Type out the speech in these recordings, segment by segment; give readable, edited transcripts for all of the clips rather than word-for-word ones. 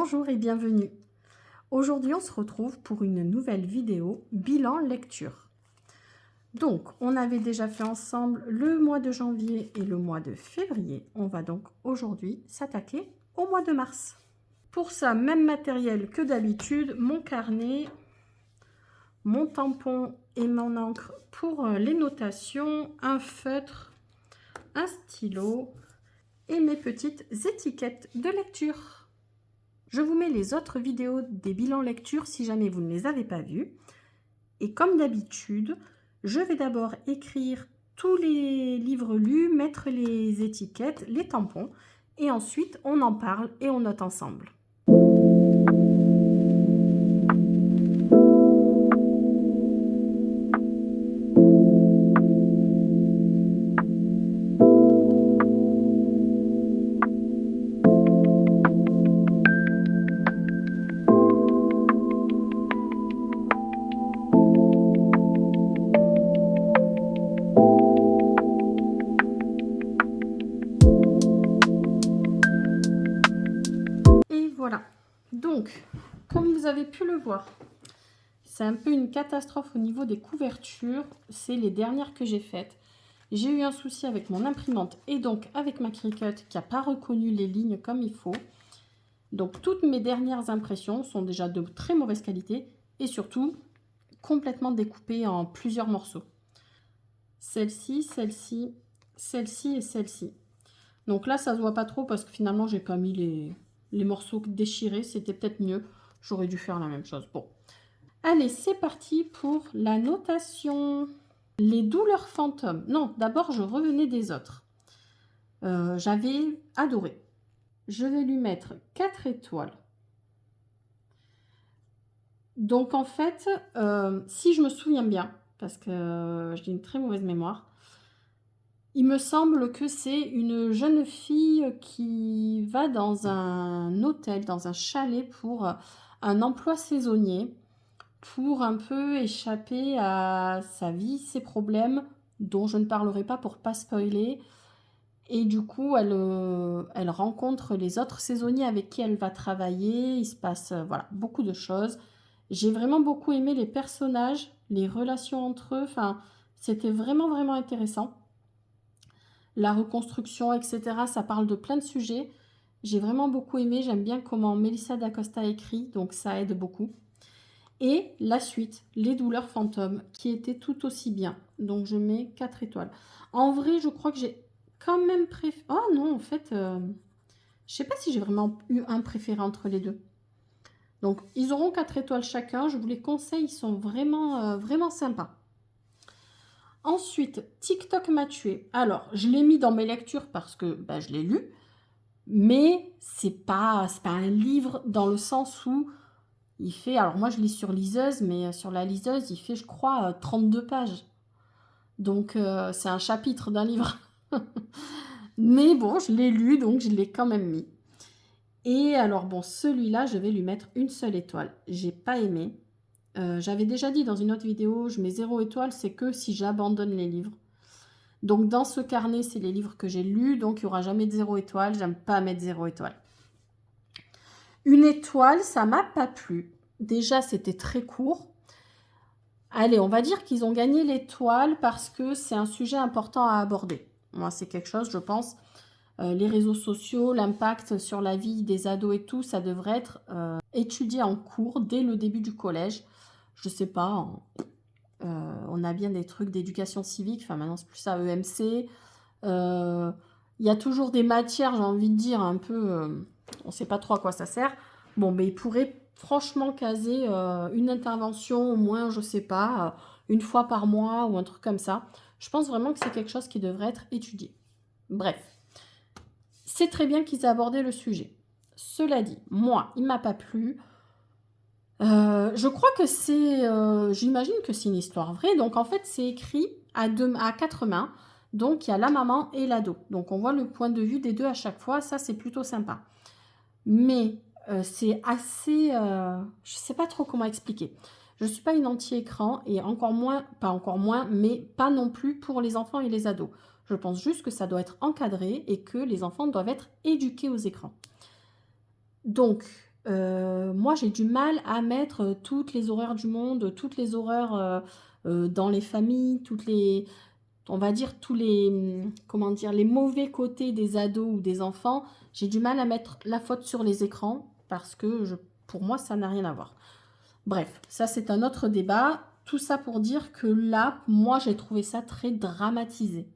Bonjour et bienvenue. Aujourd'hui, on se retrouve pour une nouvelle vidéo bilan lecture. Donc, on avait déjà fait ensemble le mois de janvier et le mois de février. On va donc aujourd'hui s'attaquer au mois de mars. Pour ça, même matériel que d'habitude, mon carnet, mon tampon et mon encre pour les notations, un feutre, un stylo et mes petites étiquettes de lecture. Je vous mets les autres vidéos des bilans lecture si jamais vous ne les avez pas vues. Et comme d'habitude, je vais d'abord écrire tous les livres lus, mettre les étiquettes, les tampons, et ensuite on en parle et on note ensemble. Voilà, donc, comme vous avez pu le voir, c'est un peu une catastrophe au niveau des couvertures. C'est les dernières que j'ai faites. J'ai eu un souci avec mon imprimante et donc avec ma Cricut qui n'a pas reconnu les lignes comme il faut. Donc, toutes mes dernières impressions sont déjà de très mauvaise qualité et surtout complètement découpées en plusieurs morceaux. Celle-ci, celle-ci, celle-ci et celle-ci. Donc là, ça se voit pas trop parce que finalement, j'ai pas mis les morceaux déchirés, c'était peut-être mieux. J'aurais dû faire la même chose. Bon. Allez, c'est parti pour la notation. Les douleurs fantômes. Non, d'abord, je revenais des autres. J'avais adoré. Je vais lui mettre 4 étoiles. Donc, en fait, si je me souviens bien, parce que j'ai une très mauvaise mémoire, il me semble que c'est une jeune fille qui va dans un hôtel, dans un chalet pour un emploi saisonnier, pour un peu échapper à sa vie, ses problèmes, dont je ne parlerai pas pour pas spoiler. Et du coup, elle rencontre les autres saisonniers avec qui elle va travailler. Il se passe voilà, beaucoup de choses. J'ai vraiment beaucoup aimé les personnages, les relations entre eux. Enfin, c'était vraiment, vraiment intéressant. La reconstruction, etc. Ça parle de plein de sujets. J'ai vraiment beaucoup aimé. J'aime bien comment Melissa d'Acosta écrit, donc ça aide beaucoup. Et la suite, les douleurs fantômes, qui était tout aussi bien. Donc je mets 4 étoiles. En vrai, je crois que j'ai quand même préféré... Oh non, en fait, je sais pas si j'ai vraiment eu un préféré entre les deux. Donc ils auront 4 étoiles chacun. Je vous les conseille, ils sont vraiment, vraiment sympas. Ensuite, TikTok m'a tué. Alors, je l'ai mis dans mes lectures parce que je l'ai lu, mais c'est pas un livre dans le sens où il fait... Alors, moi, je lis sur liseuse, mais sur la liseuse, il fait, je crois, 32 pages. Donc, c'est un chapitre d'un livre. Mais bon, je l'ai lu, donc je l'ai quand même mis. Et alors, bon, celui-là, je vais lui mettre une seule étoile. J'ai pas aimé. J'avais déjà dit dans une autre vidéo, je mets 0 étoile, c'est que si j'abandonne les livres. Donc, dans ce carnet, c'est les livres que j'ai lus, donc il n'y aura jamais de 0 étoile. J'aime pas mettre 0 étoile. Une étoile, ça m'a pas plu. Déjà, c'était très court. Allez, on va dire qu'ils ont gagné l'étoile parce que c'est un sujet important à aborder. Moi, c'est quelque chose, je pense, les réseaux sociaux, l'impact sur la vie des ados et tout, ça devrait être étudié en cours dès le début du collège. Je sais pas, on a bien des trucs d'éducation civique, enfin maintenant c'est plus ça, EMC. Il y a toujours des matières, j'ai envie de dire, un peu, on ne sait pas trop à quoi ça sert. Bon, mais il pourrait franchement caser une intervention au moins, je sais pas, une fois par mois ou un truc comme ça. Je pense vraiment que c'est quelque chose qui devrait être étudié. Bref, c'est très bien qu'ils aient abordé le sujet. Cela dit, moi, il ne m'a pas plu. Je crois que c'est... j'imagine que c'est une histoire vraie. Donc, en fait, c'est écrit à 4 mains. Donc, il y a la maman et l'ado. Donc, on voit le point de vue des deux à chaque fois. Ça, c'est plutôt sympa. Mais c'est assez... je ne sais pas trop comment expliquer. Je ne suis pas une anti-écran et encore moins, pas encore moins, mais pas non plus pour les enfants et les ados. Je pense juste que ça doit être encadré et que les enfants doivent être éduqués aux écrans. Donc, moi, j'ai du mal à mettre, toutes les horreurs du monde, toutes les horreurs, dans les familles, toutes les on va dire tous les, comment dire? Les mauvais côtés des ados ou des enfants. J'ai du mal à mettre la faute sur les écrans parce que pour moi, ça n'a rien à voir. Bref, ça c'est un autre débat. Tout ça pour dire que là, moi, j'ai trouvé ça très dramatisé.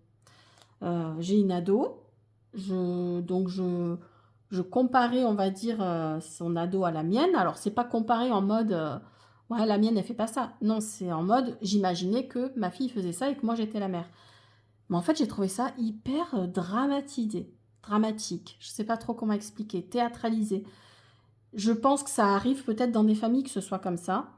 J'ai une ado, donc je comparais, on va dire, son ado à la mienne. Alors, c'est pas comparé en mode, ouais, la mienne, elle fait pas ça. Non, c'est en mode, j'imaginais que ma fille faisait ça et que moi, j'étais la mère. Mais en fait, j'ai trouvé ça hyper dramatisé, dramatique. Je sais pas trop comment expliquer, théâtralisé. Je pense que ça arrive peut-être dans des familles que ce soit comme ça.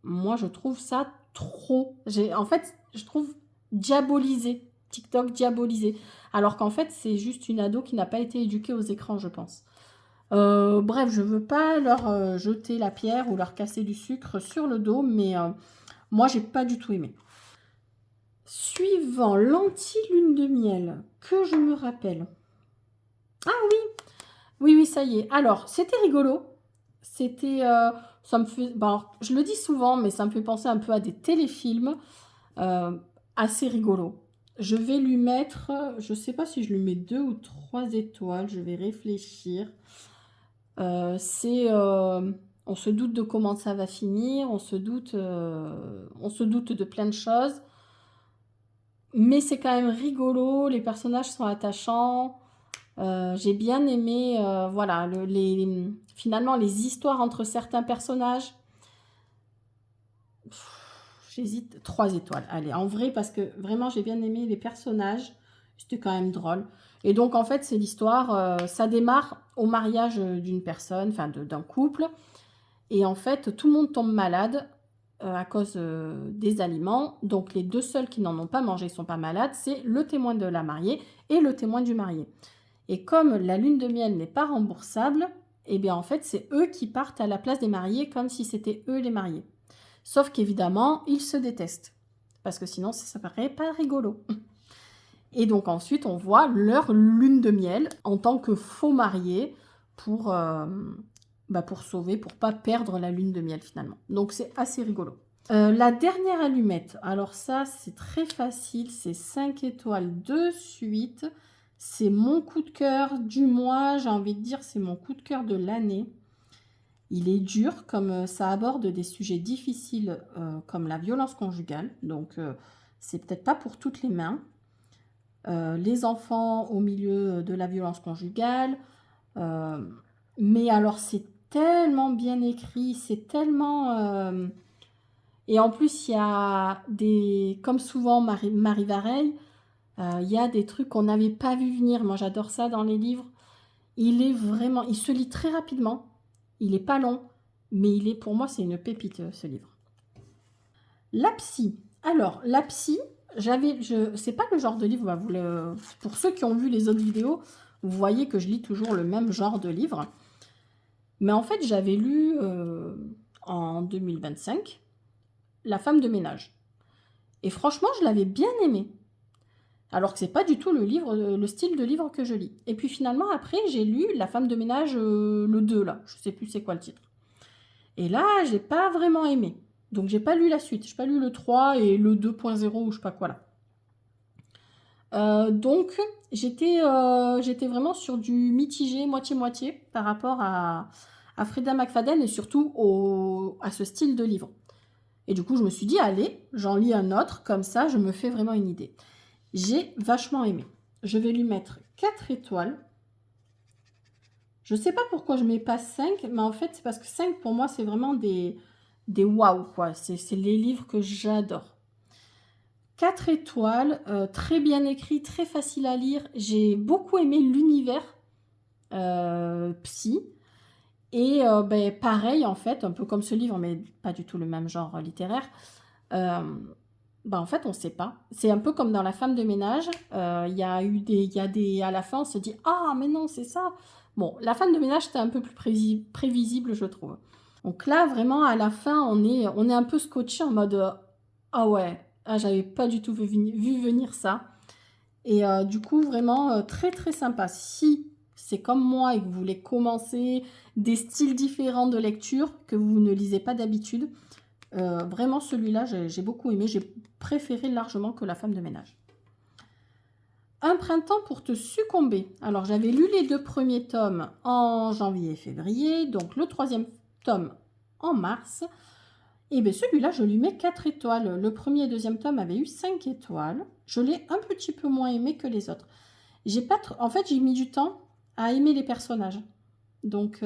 Moi, je trouve ça trop. En fait, je trouve diabolisé. TikTok diabolisé. Alors qu'en fait, c'est juste une ado qui n'a pas été éduquée aux écrans, je pense. Bref, je veux pas leur jeter la pierre ou leur casser du sucre sur le dos, mais moi, j'ai pas du tout aimé. Suivant l'anti-lune de miel, que je me rappelle. Ah oui, oui, oui, ça y est. Alors, c'était rigolo. C'était, ça me fait, bon, je le dis souvent, mais ça me fait penser un peu à des téléfilms assez rigolos. Je vais lui mettre, je sais pas si je lui mets 2 ou 3 étoiles, je vais réfléchir. On se doute de comment ça va finir, on se doute de plein de choses. Mais c'est quand même rigolo, les personnages sont attachants. J'ai bien aimé, voilà, finalement, les histoires entre certains personnages. J'hésite, 3 étoiles. Allez, en vrai, parce que vraiment, j'ai bien aimé les personnages. C'était quand même drôle. Et donc, en fait, c'est l'histoire, ça démarre au mariage d'une personne, enfin d'un couple. Et en fait, tout le monde tombe malade à cause des aliments. Donc, les 2 seuls qui n'en ont pas mangé ne sont pas malades. C'est le témoin de la mariée et le témoin du marié. Et comme la lune de miel n'est pas remboursable, eh bien en fait, c'est eux qui partent à la place des mariés comme si c'était eux les mariés. Sauf qu'évidemment, ils se détestent. Parce que sinon, ça paraît pas rigolo. Et donc ensuite, on voit leur lune de miel en tant que faux mariés pour sauver, pour pas perdre la lune de miel finalement. Donc c'est assez rigolo. La dernière allumette, alors ça c'est très facile, c'est 5 étoiles de suite. C'est mon coup de cœur du mois, j'ai envie de dire c'est mon coup de cœur de l'année. Il est dur, comme ça aborde des sujets difficiles comme la violence conjugale, donc c'est peut-être pas pour toutes les mains. Les enfants au milieu de la violence conjugale, mais alors c'est tellement bien écrit, c'est tellement... Et en plus, il y a des... Comme souvent, Marie Vareille, il y a des trucs qu'on n'avait pas vu venir. Moi, j'adore ça dans les livres. Il est vraiment... Il se lit très rapidement. Il n'est pas long. Mais pour moi, c'est une pépite, ce livre. La psy. Alors, la psy, c'est pas le genre de livre... Pour ceux qui ont vu les autres vidéos, vous voyez que je lis toujours le même genre de livre. Mais en fait, j'avais lu en 2025 La femme de ménage. Et franchement, je l'avais bien aimé. Alors que c'est pas du tout le style de livre que je lis. Et puis finalement, après, j'ai lu La femme de ménage, le 2, là. Je sais plus c'est quoi le titre. Et là, j'ai pas vraiment aimé. Donc j'ai pas lu la suite. J'ai pas lu le 3 et le 2.0 ou je sais pas quoi là. Donc j'étais vraiment sur du mitigé, moitié-moitié par rapport à Freida McFadden et surtout à ce style de livre. Et du coup, je me suis dit, allez, j'en lis un autre, comme ça, je me fais vraiment une idée. J'ai vachement aimé. Je vais lui mettre 4 étoiles. Je ne sais pas pourquoi je ne mets pas 5, mais en fait, c'est parce que 5, pour moi, c'est vraiment des waouh, quoi. C'est les livres que j'adore. 4 étoiles, très bien écrit, très facile à lire. J'ai beaucoup aimé l'univers psy. Et pareil, en fait, un peu comme ce livre, mais pas du tout le même genre littéraire. En fait, on ne sait pas. C'est un peu comme dans La femme de ménage. Il y a à la fin, on se dit « Ah, mais non, c'est ça !» Bon, La femme de ménage, c'était un peu plus prévisible, je trouve. Donc là, vraiment, à la fin, on est un peu scotché en mode Ah ouais, j'avais pas du tout vu venir ça. » Et du coup, vraiment, très, très sympa. Si c'est comme moi et que vous voulez commencer des styles différents de lecture que vous ne lisez pas d'habitude, vraiment celui-là, j'ai beaucoup aimé. J'ai préféré largement que La femme de ménage. Un printemps pour te succomber. Alors, j'avais lu les 2 premiers tomes en janvier et février, donc le 3e tome en mars. Et bien celui-là, je lui mets 4 étoiles. Le premier et 2e tome avaient eu 5 étoiles. Je l'ai un petit peu moins aimé que les autres. En fait, j'ai mis du temps à aimer les personnages. Donc,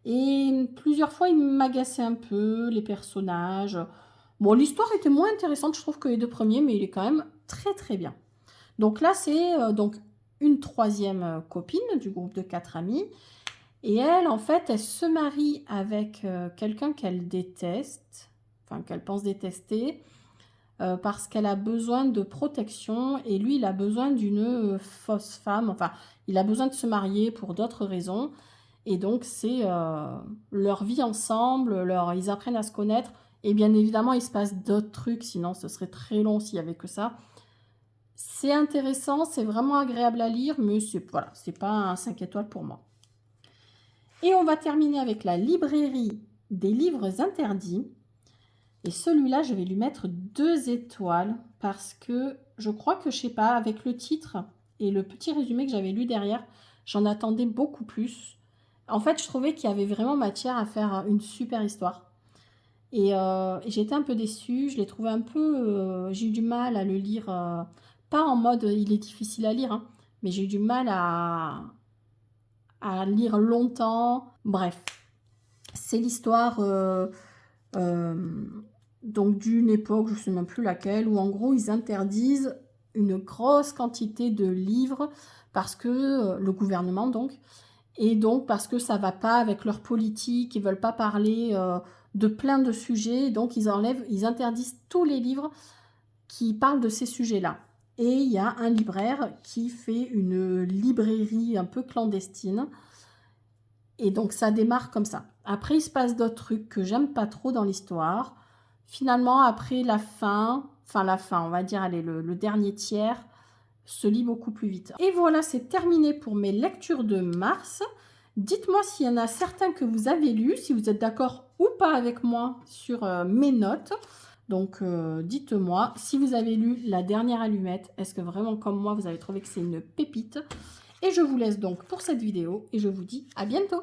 et plusieurs fois, il m'agaçait un peu, les personnages. Bon, l'histoire était moins intéressante, je trouve, que les 2 premiers, mais il est quand même très très bien. Donc là, c'est donc une 3e copine du groupe de 4 amis. Et elle, en fait, elle se marie avec quelqu'un qu'elle déteste, enfin qu'elle pense détester, parce qu'elle a besoin de protection et lui, il a besoin d'une fausse femme. Enfin, il a besoin de se marier pour d'autres raisons. Et donc, c'est leur vie ensemble, ils apprennent à se connaître. Et bien évidemment, il se passe d'autres trucs, sinon ce serait très long s'il n'y avait que ça. C'est intéressant, c'est vraiment agréable à lire, mais voilà, c'est pas un 5 étoiles pour moi. Et on va terminer avec la librairie des livres interdits. Et celui-là, je vais lui mettre 2 étoiles parce que je crois que, je sais pas, avec le titre et le petit résumé que j'avais lu derrière, j'en attendais beaucoup plus. En fait, je trouvais qu'il y avait vraiment matière à faire une super histoire. Et j'étais un peu déçue, je l'ai trouvé un peu... j'ai eu du mal à le lire, pas en mode il est difficile à lire, hein, mais j'ai eu du mal à lire longtemps. Bref, c'est l'histoire donc d'une époque, je ne sais même plus laquelle, où en gros ils interdisent une grosse quantité de livres parce que le gouvernement donc, et donc parce que ça va pas avec leur politique, ils veulent pas parler de plein de sujets, donc ils interdisent tous les livres qui parlent de ces sujets-là. Et il y a un libraire qui fait une librairie un peu clandestine. Et donc ça démarre comme ça. Après, il se passe d'autres trucs que j'aime pas trop dans l'histoire. Finalement, après la fin, on va dire, allez, le dernier tiers, se lit beaucoup plus vite. Et voilà, c'est terminé pour mes lectures de mars. Dites-moi s'il y en a certains que vous avez lus, si vous êtes d'accord ou pas avec moi sur mes notes. Donc, dites-moi si vous avez lu La Dernière Allumette. Est-ce que vraiment, comme moi, vous avez trouvé que c'est une pépite? Et je vous laisse donc pour cette vidéo et je vous dis à bientôt.